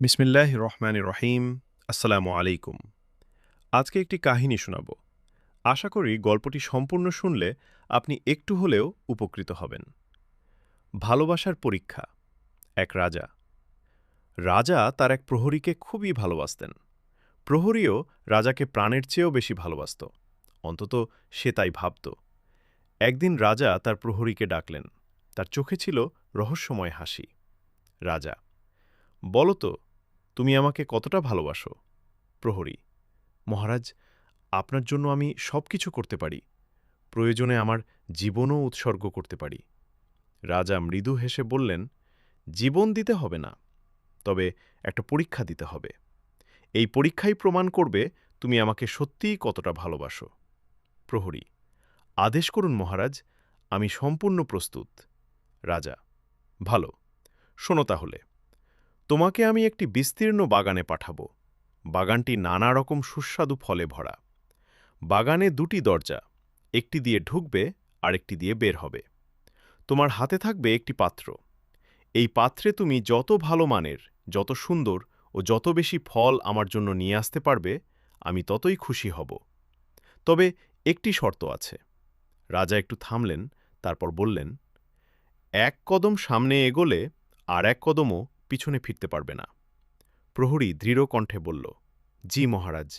বিসমিল্লাহির রহমানির রহিম। আসসালামু আলাইকুম। আজকে একটি কাহিনী শোনাব। আশা করি গল্পটি সম্পূর্ণ শুনলে আপনি একটু হলেও উপকৃত হবেন। ভালোবাসার পরীক্ষা। এক রাজা। রাজা তার এক প্রহরীকে খুবই ভালোবাসতেন। প্রহরীও রাজাকে প্রাণের চেয়েও বেশি ভালোবাসত। অন্তত সে তাই ভাবত। একদিন রাজা তার প্রহরীকে ডাকলেন। তার চোখে ছিল রহস্যময় হাসি। রাজা: বলো তো, তুমি আমাকে কতটা ভালোবাসো? প্রহরী: মহারাজ, আপনার জন্য আমি সবকিছু করতে পারি। প্রয়োজনে আমার জীবনও উৎসর্গ করতে পারি। রাজা মৃদু হেসে বললেন, জীবন দিতে হবে না, তবে একটা পরীক্ষা দিতে হবে। এই পরীক্ষাই প্রমাণ করবে তুমি আমাকে সত্যিই কতটা ভালোবাসো। প্রহরী: আদেশ করুন মহারাজ, আমি সম্পূর্ণ প্রস্তুত। রাজা: ভালো, শোনো তাহলে। তোমাকে আমি একটি বিস্তীর্ণ বাগানে পাঠাব। বাগানটি নানা রকম সুস্বাদু ফলে ভরা। বাগানে দুটি দরজা, একটি দিয়ে ঢুকবে, আরেকটি দিয়ে বের হবে। তোমার হাতে থাকবে একটি পাত্র। এই পাত্রে তুমি যত ভালো মানের, যত সুন্দর ও যত বেশি ফল আমার জন্য নিয়ে আসতে পারবে, আমি ততই খুশি হব। তবে একটি শর্ত আছে। রাজা একটু থামলেন, তারপর বললেন, এক কদম সামনে এগোলে আর এক কদমও পিছনে ফিরতে পারবে না। প্রহরী দৃঢ় কণ্ঠে বলল, জি মহারাজ,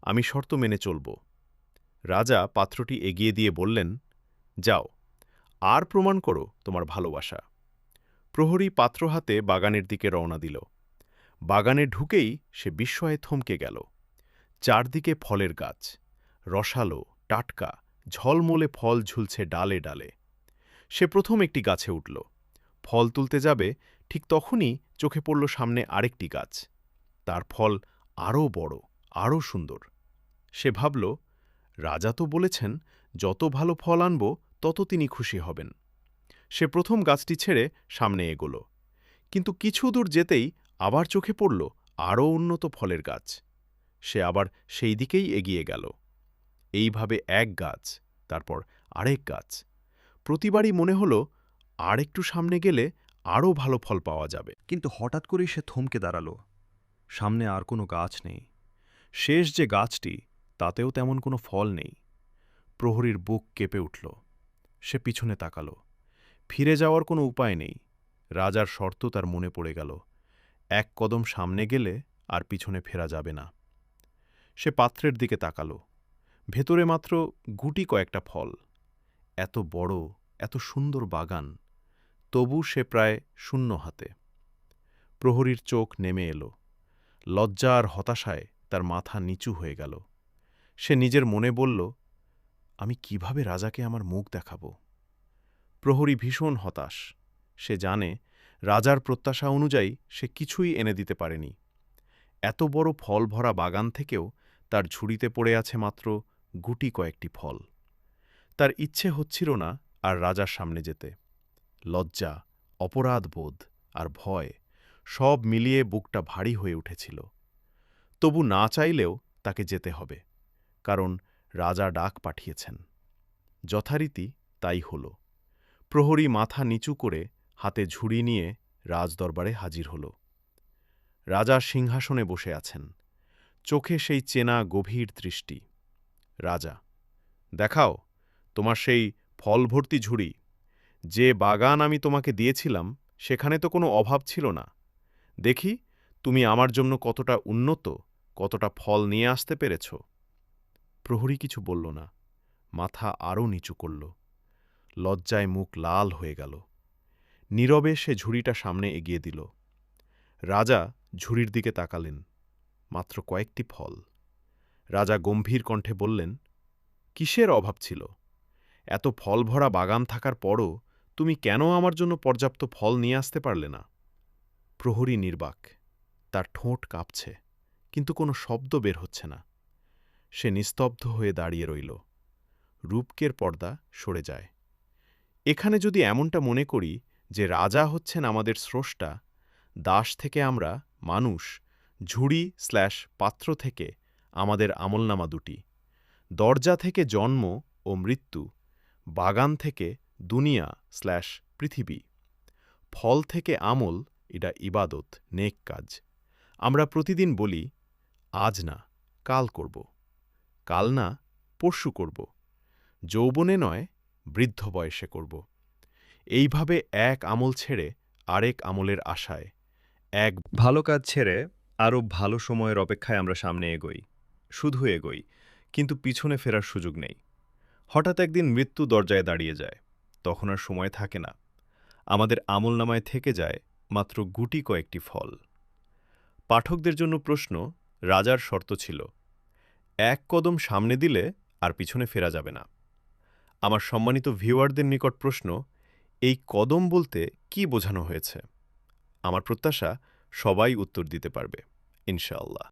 আমি শর্ত মেনে চলব। রাজা পাত্রটি এগিয়ে দিয়ে বললেন, যাও, আর প্রমাণ করো তোমার ভালোবাসা। প্রহরী পাত্র হাতে বাগানের দিকে রওনা দিল। বাগানে ঢুকেই সে বিস্ময়ে থমকে গেল। চারদিকে ফলের গাছ, রসালো, টাটকা, ঝলমলে ফল ঝুলছে ডালে ডালে। সে প্রথম একটি গাছে উঠল। ফল তুলতে যাবে, ঠিক তখনই চোখে পড়ল সামনে আরেকটি গাছ। তার ফল আরও বড়, আরও সুন্দর। সে ভাবল, রাজা তো বলেছেন যত ভালো ফল আনব তত তিনি খুশি হবেন। সে প্রথম গাছটি ছেড়ে সামনে এগোল। কিন্তু কিছু দূর যেতেই আবার চোখে পড়ল আরও উন্নত ফলের গাছ। সে আবার সেই দিকেই এগিয়ে গেল। এইভাবে এক গাছ, তারপর আরেক গাছ। প্রতিবারই মনে হল আর একটু সামনে গেলে আরও ভালো ফল পাওয়া যাবে। কিন্তু হঠাৎ করেই সে থমকে দাঁড়াল। সামনে আর কোনো গাছ নেই। শেষ যে গাছটি, তাতেও তেমন কোনো ফল নেই। প্রহরীর বুক কেঁপে উঠল। সে পিছনে তাকাল। ফিরে যাওয়ার কোনো উপায় নেই। রাজার শর্ত তার মনে পড়ে গেল, এক কদম সামনে গেলে আর পিছনে ফেরা যাবে না। সে পাত্রের দিকে তাকাল। ভেতরে মাত্র গুটি কয়েকটা ফল। এত বড়, এত সুন্দর বাগান, তবু সে প্রায় শূন্য হাতে। প্রহরীর চোখ নেমে এল। লজ্জা আর হতাশায় তার মাথা নিচু হয়ে গেল। সে নিজের মনে বলল, আমি কিভাবে রাজাকে আমার মুখ দেখাব? প্রহরী ভীষণ হতাশ। সে জানে রাজার প্রত্যাশা অনুযায়ী সে কিছুই এনে দিতে পারেনি। এত বড় ফল ভরা বাগান থেকেও তার ঝুড়িতে পড়ে আছে মাত্র গুটি কয়েকটি ফল। তার ইচ্ছে হচ্ছিল না আর রাজার সামনে যেতে। লজ্জা, অপরাধবোধ আর ভয় সব মিলিয়ে বুকটা ভারী হয়ে উঠেছিল। তবু না চাইলেও তাকে যেতে হবে, কারণ রাজা ডাক পাঠিয়েছেন। যথারীতি তাই হল। প্রহরী মাথা নিচু করে হাতে ঝুড়ি নিয়ে রাজদরবারে হাজির হল। রাজা সিংহাসনে বসে আছেন, চোখে সেই চেনা গভীর দৃষ্টি। রাজা: দেখাও তোমার সেই ফলভর্তি ঝুড়ি। যে বাগান আমি তোমাকে দিয়েছিলাম সেখানে তো কোনো অভাব ছিল না। দেখি তুমি আমার জন্য কতটা উন্নত, কতটা ফল নিয়ে আসতে পেরেছ। প্রহরী কিছু বলল না, মাথা আরও নিচু করল। লজ্জায় মুখ লাল হয়ে গেল। নীরবে সে ঝুড়িটা সামনে এগিয়ে দিল। রাজা ঝুড়ির দিকে তাকালেন। মাত্র কয়েকটি ফল। রাজা গম্ভীর কণ্ঠে বললেন, কিসের অভাব ছিল? এত ফল ভরা বাগান থাকার পরও তুমি কেন আমার জন্য পর্যাপ্ত ফল নিয়ে আসতে পারলে না? প্রহরী নির্বাক। তার ঠোঁট কাঁপছে, কিন্তু কোনো শব্দ বের হচ্ছে না। সে নিস্তব্ধ হয়ে দাঁড়িয়ে রইল। রূপকের পর্দা সরে যায়। এখানে যদি এমনটা মনে করি যে রাজা হচ্ছেন আমাদের স্রষ্টা, দাস থেকে আমরা মানুষ, ঝুড়ি/পাত্র থেকে আমাদের আমলনামা দুটি, দরজা থেকে জন্ম ও মৃত্যু, বাগান থেকে দুনিয়া/পৃথিবী, ফল থেকে আমল, এটা ইবাদত, নেক কাজ, আমরা প্রতিদিন বলি, আজ না, কাল করব, কাল না, পরশু করব, যৌবনে নয়, বৃদ্ধ বয়সে করব। এইভাবে এক আমল ছেড়ে আরেক আমলের আশায়, এক ভালো কাজ ছেড়ে আরও ভালো সময়ের অপেক্ষায় আমরা সামনে এগোই, শুধু এগোই, কিন্তু পিছনে ফেরার সুযোগ নেই। হঠাৎ একদিন মৃত্যু দরজায় দাঁড়িয়ে যায়, তখন আর সময় থাকে না। আমাদের আমলনামায় থেকে যায় মাত্র গুটি কয়েকটি ফল। পাঠকদের জন্য প্রশ্ন, রাজার শর্ত ছিল, এক কদম সামনে দিলে আর পিছনে ফেরা যাবে না। আমার সম্মানিত ভিউয়ারদের নিকট প্রশ্ন, এই কদম বলতে কি বোঝানো হয়েছে? আমার প্রত্যাশা সবাই উত্তর দিতে পারবে, ইনশাআল্লাহ।